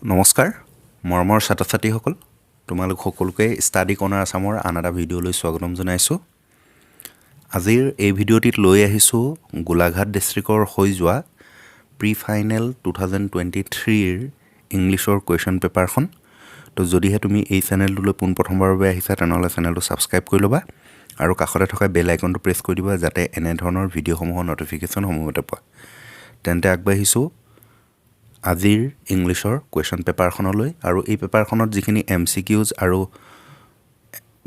নমস্কাৰ মৰমৰ ছাত্ৰ-ছাত্ৰীসকল তোমালোক সকলোকে ষ্টাডি কৰ্ণাৰ আসামৰ আন এটা ভিডিঅ'লৈ স্বাগতম জনাইছোঁ আজিৰ এই ভিডিঅ'টিত লৈ আহিছোঁ গোলাঘাট ডিষ্ট্ৰিক্টৰ হৈ যোৱা প্ৰি ফাইনেল 2023 ৰ ইংলিছৰ কুৱেশ্যন পেপাৰখন তো যদিহে তুমি এই চেনেলটোলৈ পোনপ্ৰথমবাৰৰ বাবে আহিছা তেনেহ'লে চেনেলটো ছাবস্ক্ৰাইব কৰি ল'বা আৰু কাষতে থকা বেল আইকনটো প্ৰেছ কৰি দিবা যাতে এনে ধৰণৰ ভিডিঅ'সমূহৰ ন'টিফিকেশ্যন সময়মতে পোৱা তেন্তে আগবাঢ়িছোঁ আজিৰ ইংলিছৰ কুৱেশ্যন পেপাৰখনলৈ আৰু এই পেপাৰখনত যিখিনি MCQs আৰু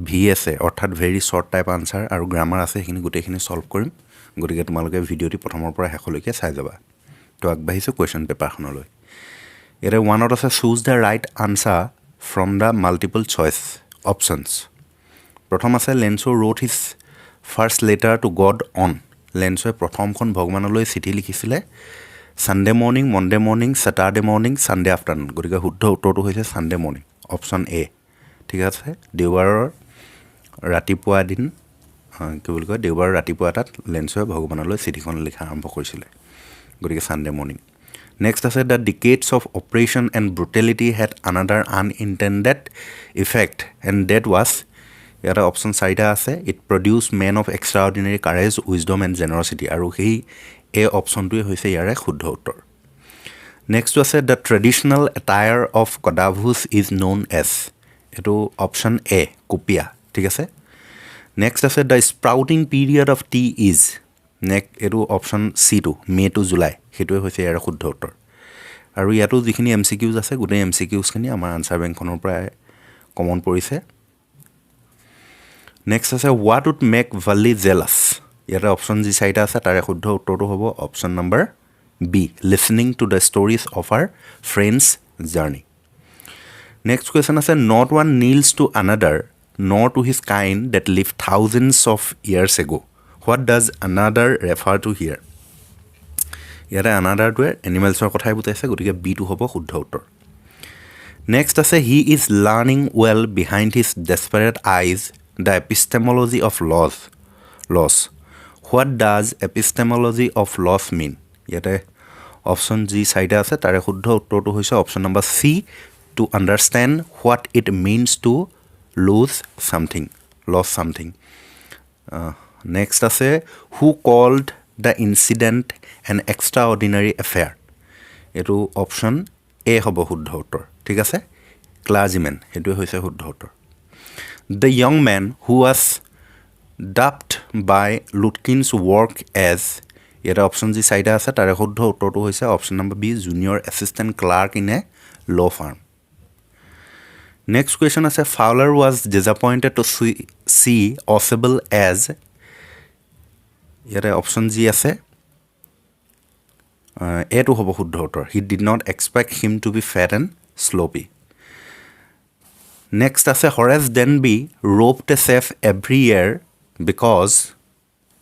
VS অৰ্থাৎ ভেৰি শ্বৰ্ট টাইপ আনচাৰ আৰু গ্ৰামাৰ আছে সেইখিনি গোটেইখিনি সলভ কৰিম গতিকে তোমালোকে ভিডিঅ'টি প্ৰথমৰ পৰা শেষলৈকে চাই যাবা তো আগবাঢ়িছোঁ কুৱেশ্যন পেপাৰখনলৈ ইয়াতে ওৱানত আছে choose the right answer from the multiple choice options প্ৰথম আছে Lencho wrote his first letter to God on লেন্সোৱে প্ৰথমখন ভগৱানলৈ চিঠি লিখিছিলে Sunday morning, Monday morning, Saturday morning, Sunday afternoon. গতিকে শুদ্ধ উত্তৰটো হৈছে Sunday morning. অপশ্যন এ ঠিক আছে দেওবাৰৰ ৰাতিপুৱা দিন কি বুলি কয় দেওবাৰৰ ৰাতিপুৱা এটাত লেন্সোৱে ভগৱানলৈ চিঠিখন লিখা আৰম্ভ কৰিছিলে গতিকে Sunday morning. নেক্সট আছে the decades of oppression and brutality had another unintended effect and that was ইয়াতে অপশ্যন চাৰিটা আছে it produced men of extraordinary courage wisdom and generosity আৰু সেই এই অপশ্যনটোৱে হৈছে ইয়াৰে শুদ্ধ উত্তৰ নেক্সটটো আছে the traditional attire of Kodavus is known as এইটো অপশ্যন এ কুপিয়া ঠিক আছে নেক্সট আছে the sprouting period of tea is এইটো অপশ্যন চিটো মে' টু জুলাই সেইটোৱে হৈছে ইয়াৰে শুদ্ধ উত্তৰ আৰু ইয়াতো যিখিনি MCQs আছে গোটেই MCQsখিনি আমাৰ আনচাৰ বেংকখনৰ পৰাই কমন পৰিছে নেক্সট আছে what would make Valli jealous ইয়াতে অপশ্যন যি চাৰিটা আছে তাৰে শুদ্ধ উত্তৰটো হ'ব option number B listening to the stories of our friends journey next question আছে not one kneels to another nor to his kind that live thousands of years ago what does another refer to here ইয়াতে আনাডাৰটোৱে এনিমেলছৰ কথাই বুজাইছে গতিকে বিটো হ'ব শুদ্ধ উত্তৰ next আছে he is learning well behind his desperate eyes the epistemology of loss what does epistemology of loss mean ইয়াতে অপশ্যন যি চাৰিটা আছে তাৰে শুদ্ধ উত্তৰটো হৈছে option number C to understand what it means to lose something next আছে who called the incident an extraordinary affair এইটো অপশ্যন এ হ'ব শুদ্ধ উত্তৰ ঠিক আছে ক্লাৰ্জিমেন সেইটোৱে হৈছে শুদ্ধ উত্তৰ the young man who was dubbed by Lutkins work as ইয়াতে অপশ্যন যি চাৰিটা আছে তাৰে শুদ্ধ উত্তৰটো হৈছে option number B junior assistant clerk in a law' firm next question আছে Fowler was disappointed to see Ausable as ইয়াতে অপশ্যন যি আছে এইটো হ'ব শুদ্ধ উত্তৰ he did not expect him to be fat and sloppy next আছে Horace Danby robbed a safe every year because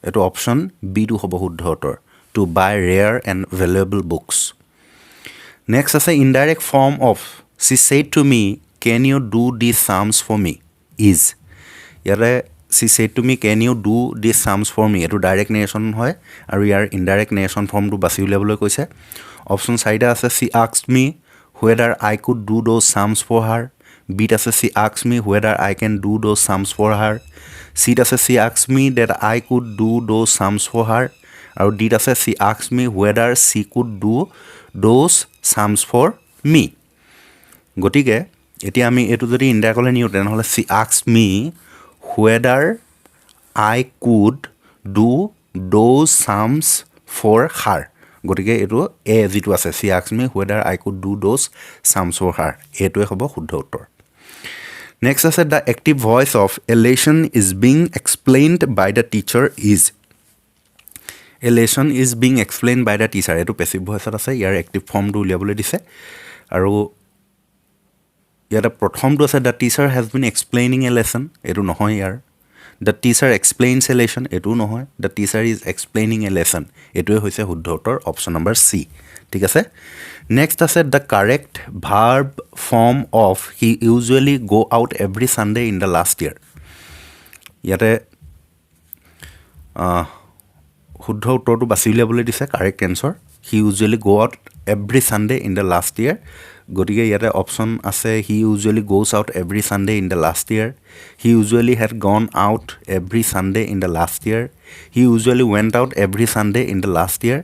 এইটো অপশ্যন বিটো হ'ব শুদ্ধ উত্তৰ to buy rare and valuable books next আছে indirect form of she said to me can you do this sums for me is ইয়াতে she said to me can you do this sums for me এইটো direct narration হয় আৰু ইয়াৰ indirect narration ফৰ্মটো বাছি উলিয়াবলৈ কৈছে option চাৰিটা আছে she asked me whether I could do those sums for her বিত আছে she asked me whether I can do those sums for her চিত আছে she asked me that I could do those sums for her আৰু ডিত আছে she asked me whether she could do those sums for me গতিকে এতিয়া আমি এইটো যদি ইনডাইৰেক্টলৈ নিওঁ তেনেহ'লে she asked me whether I could do those sums for her গতিকে এইটো এ যিটো আছে she asked me whether I could do those sums for her এইটোৱে হ'ব শুদ্ধ উত্তৰ নেক্সট আছে the active voice of a lesson is being explained by the teacher is a lesson is being explain by the teacher এইটো passive ভইচত আছে ইয়াৰ active ফৰ্মটো উলিয়াবলৈ দিছে আৰু ইয়াতে প্ৰথমটো আছে the teacher has been explaining a lesson এইটো নহয় ইয়াৰ the teacher explains a lesson এইটোও নহয় the teacher is explaining a lesson এইটোৱে হৈছে শুদ্ধ উত্তৰ অপশ্যন নম্বৰ চি ঠিক আছে নেক্সট আছে the correct verb form of he usually go' out every Sunday in the last year ইয়াতে শুদ্ধ উত্তৰটো বাছি উলিয়াবলৈ দিছে correct answer he usually go' out every Sunday in the last year গতিকে ইয়াতে অপশ্যন আছে he usually goes out every Sunday in the last year he usually had gone out every Sunday in the last year he usually went out every Sunday in the last year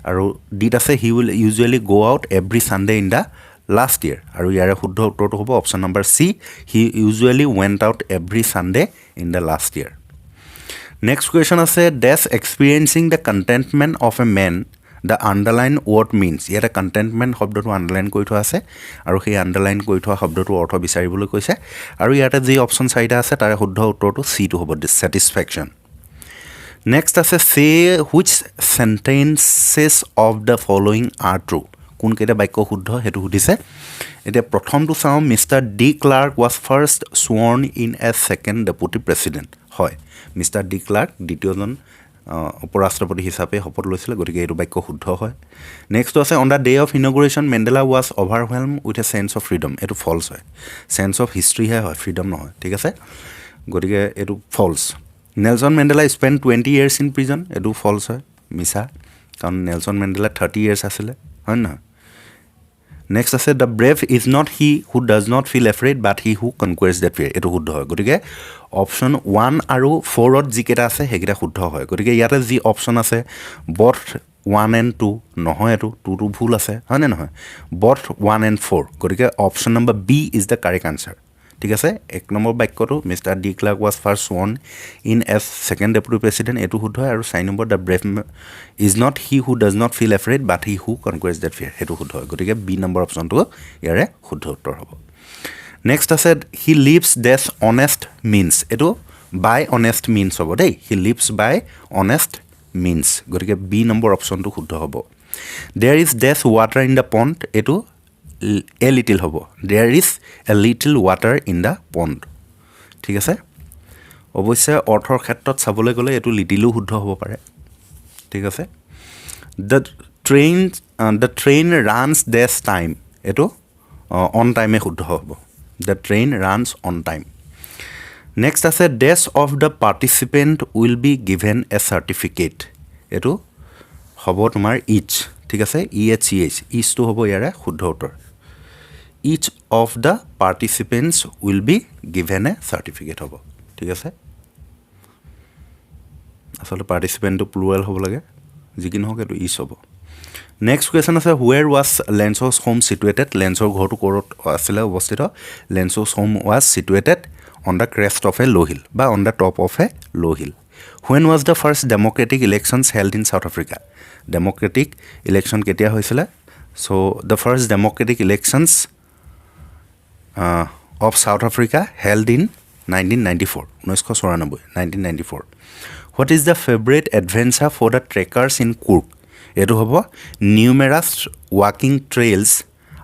আৰু ডিত আছে he will usually go' out every Sunday in the last year আৰু ইয়াৰে শুদ্ধ উত্তৰটো হ'ব option number C he usually went out every Sunday in the last year next question আছে dash experiencing the contentment of a man the underline word means ইয়াতে contentment শব্দটো underline কৰি থোৱা আছে আৰু সেই আণ্ডাৰলাইন কৰি থোৱা শব্দটোৰ অৰ্থ বিচাৰিবলৈ কৈছে আৰু ইয়াতে যি অপশ্যন চাৰিটা আছে তাৰে শুদ্ধ উত্তৰটো চিটো হ'ব ডিছছেটিছফেকশ্যন নেক্সট আছে say which sentences of the following are true কোনকেইটা বাক্য শুদ্ধ সেইটো সুধিছে এতিয়া প্ৰথমটো চাওঁ mister de Klerk was first sworn in as second deputy president হয় মিষ্টাৰ ডি ক্লাৰ্ক দ্বিতীয়জন উপৰাষ্ট্ৰপতি হিচাপে শপত লৈছিলে গতিকে এইটো বাক্য শুদ্ধ হয় নেক্সটটো আছে on the day of inauguration Mandela was overwhelmed with a sense of freedom এইটো ফল্ছ হয় চেন্স অফ হিষ্ট্ৰীহে হয় ফ্ৰীডম নহয় ঠিক আছে গতিকে এইটো false Nelson Mandela spend 20 years in prison এইটো ফল্ছ হয় মিছা কাৰণ নেলছন মেণ্ডেলা 30 years আছিলে হয় নহয় নেক্সট আছে the brave is not he who does not feel afraid but he who conquers the fear এইটো শুদ্ধ হয় গতিকে অপশ্যন 1 আৰু 4ত যিকেইটা আছে সেইকেইটা শুদ্ধ হয় গতিকে ইয়াতে যি অপশ্যন আছে বথ 1 and 2 নহয় এইটো 2টো ভুল আছে হয়নে নহয় বথ 1 and 4 গতিকে option number B is the correct answer ঠিক আছে এক নম্বৰ বাক্যটো mister de Klerk was first sworn in as second deputy president এইটো শুদ্ধ হয় আৰু 4 number the brave is not he who does not feel afraid but he who conquers the fear সেইটো শুদ্ধ হয় গতিকে বি নম্বৰ অপশ্যনটো ইয়াৰে শুদ্ধ উত্তৰ হ'ব নেক্সট আছে he lives dash honest means এইটো বাই অনেষ্ট মিনছ হ'ব দেই he lives by honest means গতিকে বি নম্বৰ অপশ্যনটো শুদ্ধ হ'ব there is dash water in the pond এইটো এ লিটিল হ'ব there is a little water in the pond ঠিক আছে অৱশ্যে অৰ্থৰ ক্ষেত্ৰত চাবলৈ গ'লে এইটো লিটিলো শুদ্ধ হ'ব পাৰে ঠিক আছে the train runs dash time এইটো অন টাইমে শুদ্ধ হ'ব the train runs on time next আছে dash of the participant will be given a certificate এইটো হ'ব তোমাৰ ইচ ঠিক আছে EHCH ইচটো হ'ব ইয়াৰে শুদ্ধ উত্তৰ each of the participants will be given a certificate হ'ব ঠিক আছে আচলতে পাৰ্টিচিপেণ্টটো প্লুৰেল হ'ব লাগে যি কি নহওক এইটো ইচ হ'ব নেক্সট কুৱেশ্যন আছে where was Lencho's home situated লেন্সৰ ঘৰটো ক'ত আছিলে অৱস্থিত Lencho's home was situated on the crest of a low' hill বা on the top of a low' hill when was the first democratic elections held in South Africa democratic election কেতিয়া হৈছিলে so' the first democratic elections of South Africa held in 1994 what is the favourite adventure for the trekkers in কুৰ্ক এইটো হ'ব numerous ৱাকিং trails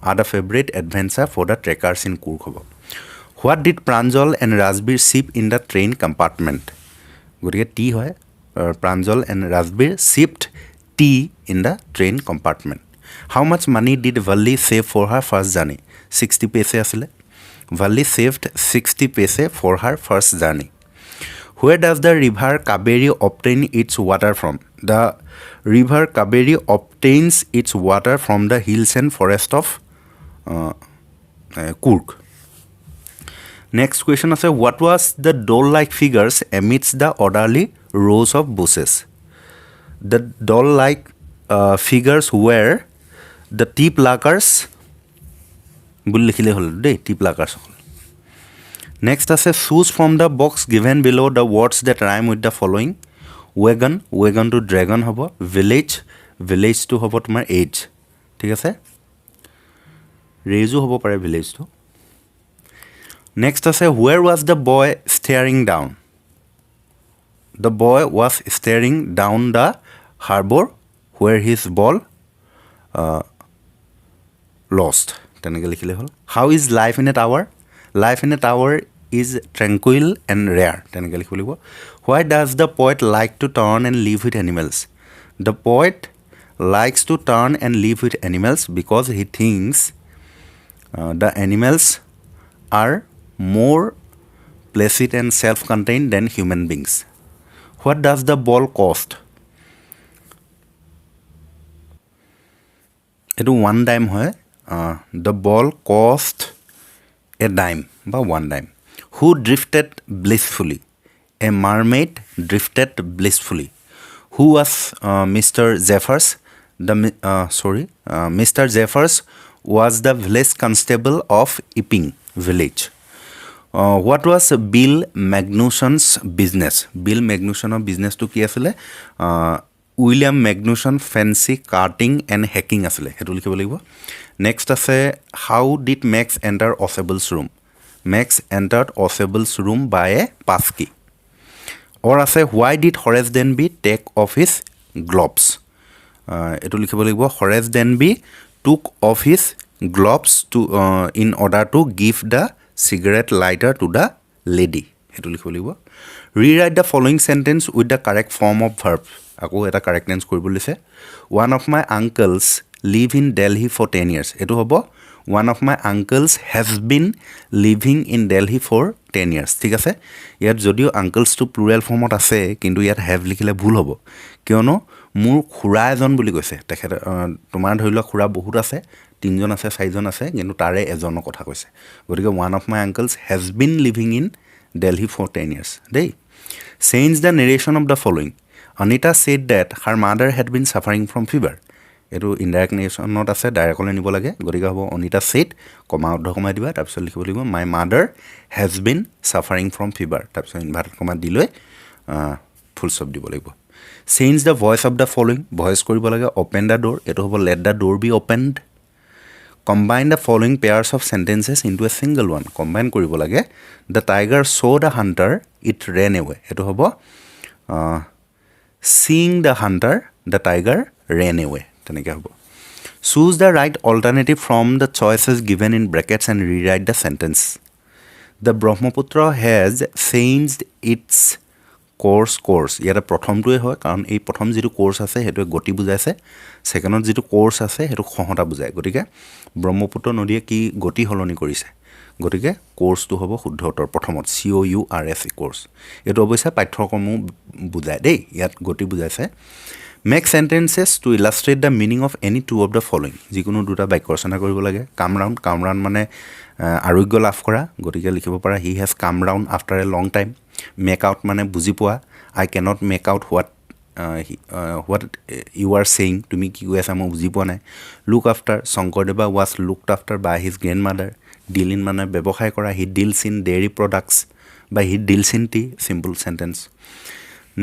are the favourite adventure for the trekkers in Coorg হ'ব what did Pranjal and Rajvir sip in the train compartment গতিকে tea হয় Pranjal and Rajvir sipped tea in the train compartment how much money did Valli save for her first journey 60 paise আছিলে Valli saved 60 paise for her first journey where does the river Kaveri obtain its water from the river Kaveri obtains its water from the hills and forest of Coorg next question আছে what was the doll like figures amidst the orderly rows of bushes the doll like figures were the tea pluckers বুলি লিখিলেই হ'ল দেই tea pluckers হ'ল next আছে choose from the box given below' the words that rhyme with the following wagon to dragon হ'ব ভিলেজটো হ'ব তোমাৰ এইজ ঠিক আছে ৰেজো হ'ব পাৰে ভিলেজটো নেক্সট আছে where was the boy staring down the boy was staring down the harbour where his ball lost তেনেকৈ লিখিলে হ'ল how is life in a tower is tranquil and rare তেনেকৈ লিখিব লাগিব why does the poet like to turn and live with animals the poet likes to turn and live with animals because he thinks the animals are more placid and self contain then human beings what does the ball cost এইটো one time হয় The ball cost a dime বা 1 dime. Who drifted blissfully? A mermaid drifted blissfully. Who was Mr. Zephyrs? Mr. Zephyrs was the village constable of Epping village. What was Bill Magnuson's business? Bill Magnuson's business to কি আছিলে? William Magnuson fancy carting and hacking আছিলে হেতু লিখিব লাগিব next আছে how did Max enter Osable's room Max entered Osable's room by a pass key or আছে why did Horace Denby take off his gloves এটু লিখিব লাগিব Horace Denby took off his gloves to in order to give the cigarette lighter to the lady এটু লিখিব লাগিব rewrite the following sentence with the correct form of verb আকৌ এটা correct tense কৰিব লৈছে one of my uncles live in Delhi for 10 years এটু হ'ব one of my uncles has been living in Delhi for 10 years ঠিক আছে ইয়াত যদিও uncles to plural formত আছে কিন্তু ইয়াত have লিখিলে ভুল হ'ব কিয়নো মোৰ খুৰা এজন বুলি কৈছে তেখেত তোমাৰ ধৰিলোৱা খুৰা বহুত আছে তিনজন আছে চাৰিজন আছে কিন্তু তাৰে এজনৰ কথা কৈছে গতিকে one of my uncles has been living in Delhi for 10 years দেই change the narration of the following Anita said that her mother had been suffering from fever এটো ইনডাইৰেক্ট নেৰেশ্যনত আছে ডাইৰেক্টলি নিব লাগে গতিকে হ'ব অনিতা সেড কমা অৰ্ধ কমা দিবা তাৰপিছত লিখিব লাগিব my mother has been suffering from fever তাৰপিছত ইনভাৰ্টেড কমা দি লৈ ফুল ষ্টপ দিব লাগিব change the voice of the following voice কৰিব লাগে অপেন দ্য ডোৰ এটো হ'ব let the door be opened combine the following pairs of sentences into a single one combine কৰিব লাগে the tiger saw' the hunter it ran away এটো হ'ব seeing the hunter the tiger ran away তেনেকৈ হ'ব choose the right alternative from the choices given in brackets and rewrite the sentence the Brahmaputra has changed its course ইয়াতে প্ৰথমটোৱে হয় কাৰণ এই প্ৰথম যেটো কোৰ্স আছে হেতু গতি বুজাইছে সেকেন্ডত যেটো কোৰ্স আছে হেতু খহটা বুজায় গতিকে ব্ৰহ্মপুত্ৰ নদীয়ে কি গতি হলনি কৰিছে গতিকে কোৰ্সটো হ'ব শুদ্ধ উত্তৰ প্ৰথমত COURS কোৰ্স এটো অৱশ্যে পাঠ্যক্ৰম বুজায় দেই ইয়াত গতি বুজাইছে Make sentences to illustrate the meaning of any two of the following. যিকোনো দুটা বাক্য ৰচনা কৰিব লাগে come round মানে আৰোগ্য লাভ কৰা গতিকে লিখিব পাৰা he has come round after a long time make out মানে বুজি পোৱা I cannot make out what you are saying তুমি কি কৈ আছা মই বুজি পোৱা নাই look after Sankardeva was looked after by his grandmother deal in মানে ব্যৱসায় কৰা he deals in dairy products বা he deals in tea simple sentence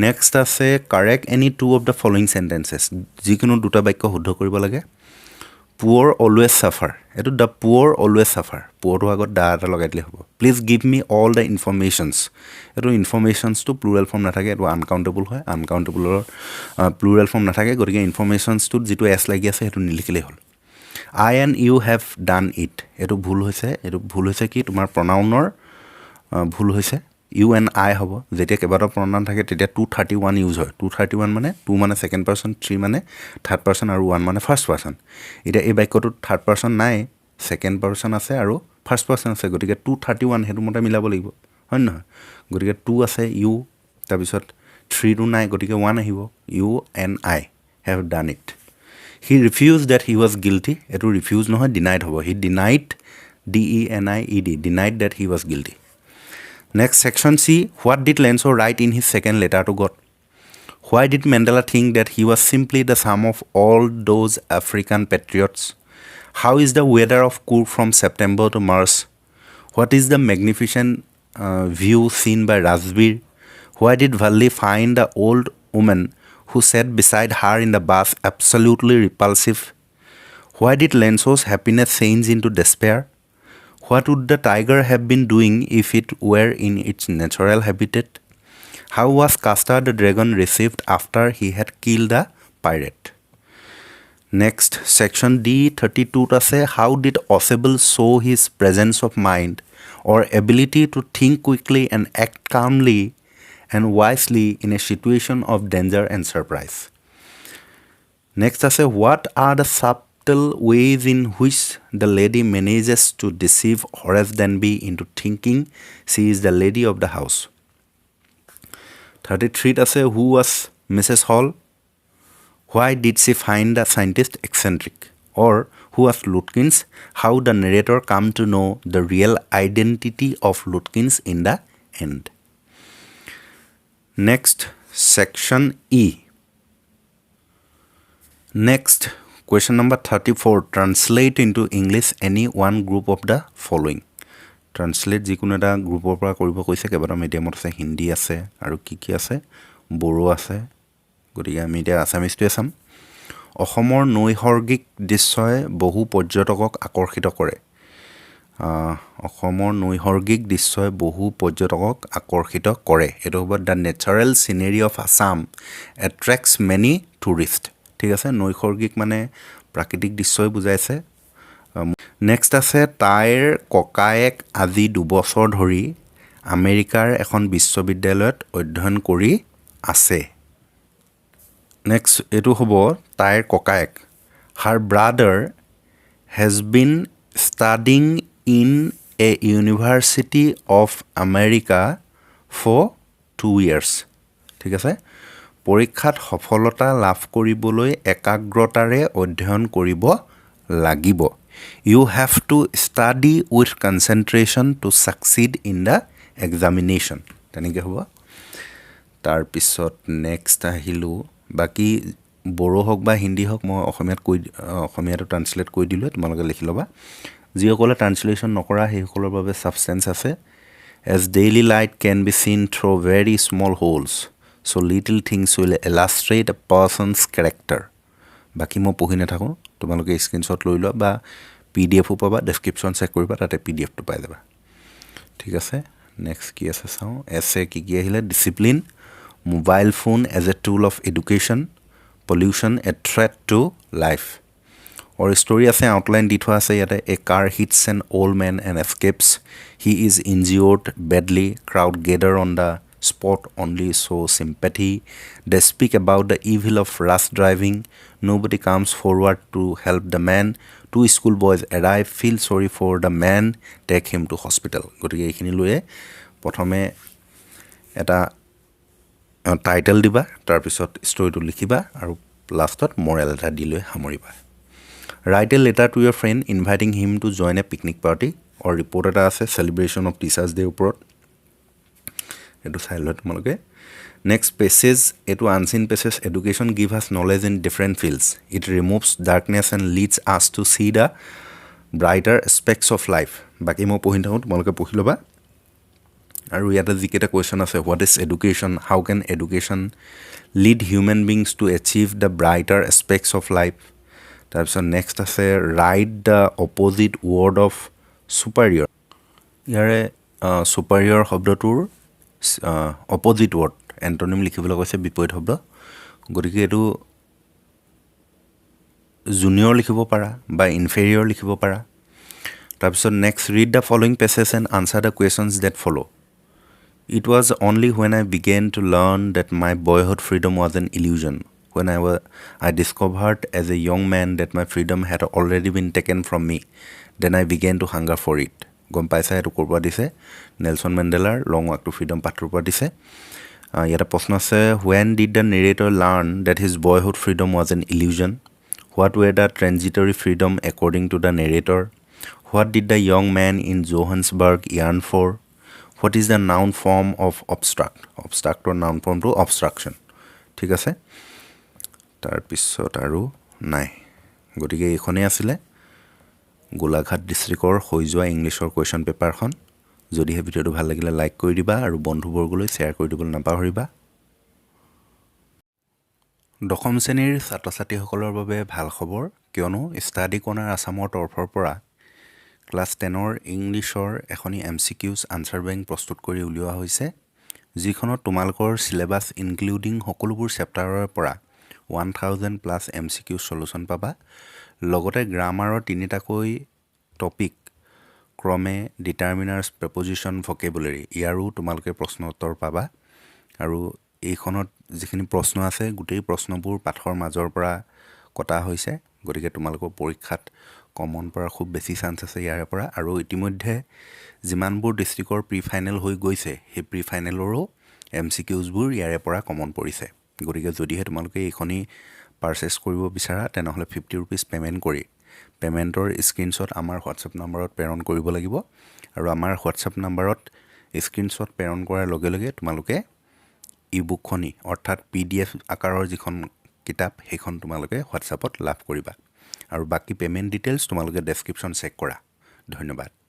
Next আছে correct any two of the following sentences যিকোনো দুটা বাক্য শুদ্ধ কৰিব লাগে poor always suffer এটো the poor always suffer poor ৰ আগত দা এটা লগাই দিলে হ'ব please give me all the informations এটো informations to plural form নাথাকে এটো uncountable হয় uncountable ৰ plural form নাথাকে গতিকে informations to যেটো s লাগি আছে হেতু নিলিখিলে হ'ল I and you have done it এটো ভুল হৈছে কি তোমাৰ pronounৰ ভুল হৈছে you and I হ'ব যেতিয়া কেবাটা pronoun থাকে তেতিয়া 231 ইউজ হয় 231 মানে 2 মানে সেকেন্ড পারসন 3 মানে থার্ড পারসন আৰু 1 মানে ফাৰ্স্ট পাৰসন এটা এই বাক্যটো থাৰ্ড পাৰসন নাই সেকেন্ড পাৰসন আছে আৰু ফার্স্ট পারসন আছে গতিকে 231 হেতু মতে মিলাব লাগিব হয় নহয় গতিকে 2 আছে you তাৰ পিছত 3 টো নাই গতিকে 1 আহিব you and I have done it he refused that he was guilty এটো refuse নহয় denied হ'ব he denied denied that he was guilty Next section C. What did Lenzo write in his second letter to God? Why did Mandela think that he was simply the sum of all those African patriots? How is the weather of Kur from September to March? What is the magnificent view seen by Rajbir? Why did Valli find the old woman who sat beside her in the bus absolutely repulsive? Why did Lenzo's happiness change into despair? What would the tiger have been doing if it were in its natural habitat? How was Castor the dragon received after he had killed the pirate? Next, section D32 say how did Osable show his presence of mind or ability to think quickly and act calmly and wisely in a situation of danger and surprise? Next, say what are the subtle ways in which the lady manages to deceive Horace Denby into thinking she is the lady of the house. 33 say who was Mrs. Hall? Why did she find the scientist eccentric? Or who was Lutkins, how the narrator come to know the real identity of Lutkins in the end. Next, section E. Next, question number 34. Translate into English any one group of the following. Translate যিকোনো এটা গ্ৰুপৰ পৰা কৰিব কৈছে কেইবাটা মিডিয়ামত আছে হিন্দী আছে আৰু কি আছে বড়ো আছে গতিকে আমি এতিয়া আছামিজটোৱে চাম অসমৰ নৈসৰ্গিক দৃশ্যই বহু পৰ্যটকক আকৰ্ষিত কৰে অসমৰ নৈসৰ্গিক দৃশ্যই বহু পৰ্যটকক আকৰ্ষিত কৰে এটো হ'ব the natural scenery of Assam attracts many tourist ঠিক আছে নৈসৰ্গিক মানে প্ৰাকৃতিক দৃশ্যই বুজাইছে নেক্সট আছে তাইৰ ককায়েক আজি 2 বছৰ ধৰি আমেৰিকাৰ এখন বিশ্ববিদ্যালয়ত অধ্যয়ন কৰি আছে নেক্সট এটো হ'ব তাইৰ ককায়েক her brother has been studying in a university of America for 2 years ঠিক আছে পৰীক্ষাত সফলতা লাভ কৰিবলৈ একাগ্ৰতাৰে অধ্যয়ন কৰিব লাগিব You have to study with concentration to succeed in the examination. তেনেকৈ হ'ব তাৰ পিছত নেক্সট আহিলো বাকি বড়ো হক বা হিন্দী হক মই অসমীয়াটো ট্ৰান্সলেট কৰি দিলো তোমালোকে লিখি লবা যিসকলে ট্ৰান্সলেচন নকৰা সেইসকলৰ বাবে সাবষ্টেন্স আছে as daily light can be seen through very small holes so little things will illustrate a person's character বাকি মই পঢ়ি নাথাকো তোমালোকে স্ক্ৰিনশ্বট লৈ লোৱা বা PDF পাবা ডেসক্ৰিপচন চেক কৰিবা তাতে PDF টো পাই যাবা ঠিক আছে নেক্সট কি আছে চাও এসে কি আহিলে discipline mobile phone as a tool of education pollution a threat to life or story আছে আউটলাইন দি থোৱা আছে ইয়াতে a car hits an old man and escapes he is injured badly crowd gather on the spot only show sympathy they speak about the evil of rash driving nobody comes forward to help the man two school boys arrive feel sorry for the man take him to hospital গতিকে এইখিনি লয়ে প্ৰথমে এটা title দিবা তাৰ পিছত ষ্টৰীটো লিখিবা আৰু লাষ্টত মৰেল এটা দি লৈ সামৰিবা write a letter to your friend inviting him to join a picnic party or report এটা আছে celebration of teachers day ওপৰত এটো চাইলত তোমালোকে next passage এটো unseen passage education give us knowledge in different fields it removes darkness and leads us to see the brighter aspects of life বাকি মই পঢ়ি থাকো তোমালোকে পঢ়ি লবা আৰু ইয়াতে যিকেটা কোৱেশ্চন আছে what is education how can education lead human beings to achieve the brighter aspects of life তাৰপিছত নেক্সট আছে write the opposite word of superior ইয়াৰে superior শব্দটোৰ opposite word এন্টোনিম লিখিবলৈ কৈছে বিপৰীত শব্দ গতিকে এটো জুনিয়ৰ লিখিব পাৰা বা ইনফেৰিয়ৰ লিখিব পাৰা তাৰপিছত next read the following passages and answer the questions that follow It was only when I began to learn that my boyhood freedom was an illusion when I discovered as a young man that my freedom had already been taken from me then I began to hunger for it গম পাইছা এটো কৰবা দিছে Nelson মেন্ডেলাৰ long walk to freedom পাঠৰ পৰা দিছে ইয়াৰ প্ৰশ্ন আছে when did the narrator learn that his boyhood freedom was an illusion what were the transitory freedom according to the narrator what did the young man in Johannesburg yearn for what is the noun form of obstruct or noun form to obstruction ঠিক আছে তাৰ পিছত আৰু নাই গতিকে এইখনে আছিল গোলাঘাট ডিস্ট্ৰিক্টৰ হৈ যোৱা ইংলিশৰ কোৱেশ্চন পেপাৰখন যদি এই ভিডিওটো ভাল লাগিলে লাইক কৰি দিবা আৰু বন্ধুবৰ্গলৈ শেয়াৰ কৰি দিবলৈ নাপাহৰিবা দশম শ্ৰেণীৰ ছাত্ৰ-ছাত্ৰীসকলৰ বাবে ভাল খবৰ কিয়নো ষ্টাডি কৰ্নাৰ আসামৰ তৰফৰ পৰা ক্লাছ 10ৰ ইংলিশৰ এখনি MCQs আনসাৰ বেংক প্ৰস্তুত কৰি উলিওৱা হৈছে যিখনত তোমালোকৰ সিলেবাস ইনক্লুডিং সকলোবোৰ চেপ্টাৰৰ পৰা 1000 প্লাস MCQ সলিউশন পাবা লগতে গ্ৰামাৰৰ তিনিটাকৈ টপিক ক্ৰমে ডিটাৰমিনাৰ্স প্ৰিপজিশন ভোকেবুলাৰি ইয়াৰো তোমালোকে প্ৰশ্ন উত্তৰ পাবা আৰু এইখনত যিখিনি প্ৰশ্ন আছে গোটেই প্ৰশ্নবোৰ পাঠৰ মাজৰ পৰা কটা হৈছে গতিকে তোমালোকৰ পৰীক্ষাত কমন পৰা খুব বেছি চান্স আছে ইয়াৰ পৰা আৰু ইতিমধ্যে যিমানবোৰ ডিস্ট্ৰিক্টৰ প্ৰি ফাইনেল হৈ গৈছে সেই প্ৰি ফাইনেলৰো MCQs বোৰ ইয়াৰ পৰা কমন পৰিছে গতিকে যদিহে তোমালোকে এইখনি পাৰচেজ কৰিব বিচাৰা তেনেহলে 50 रुपीस পেমেন্ট কৰি পে'মেণ্টৰ স্ক্ৰীনশ্বট আমাৰ হোৱাটছএপ নাম্বাৰত প্ৰেৰণ কৰিব লাগিব আৰু আমাৰ হোৱাটছএপ নাম্বাৰত স্ক্ৰীনশ্বট প্ৰেৰণ কৰাৰ লগে লগে তোমালোকে ইবুকখনি অৰ্থাৎ PDF আকাৰৰ যিখন কিতাপ সেইখন তোমালোকে হোৱাটছএপত লাভ কৰিবা আৰু বাকি পে'মেণ্ট ডিটেইলছ তোমালোকে ডেছক্ৰিপশ্যন চেক কৰা। ধন্যবাদ।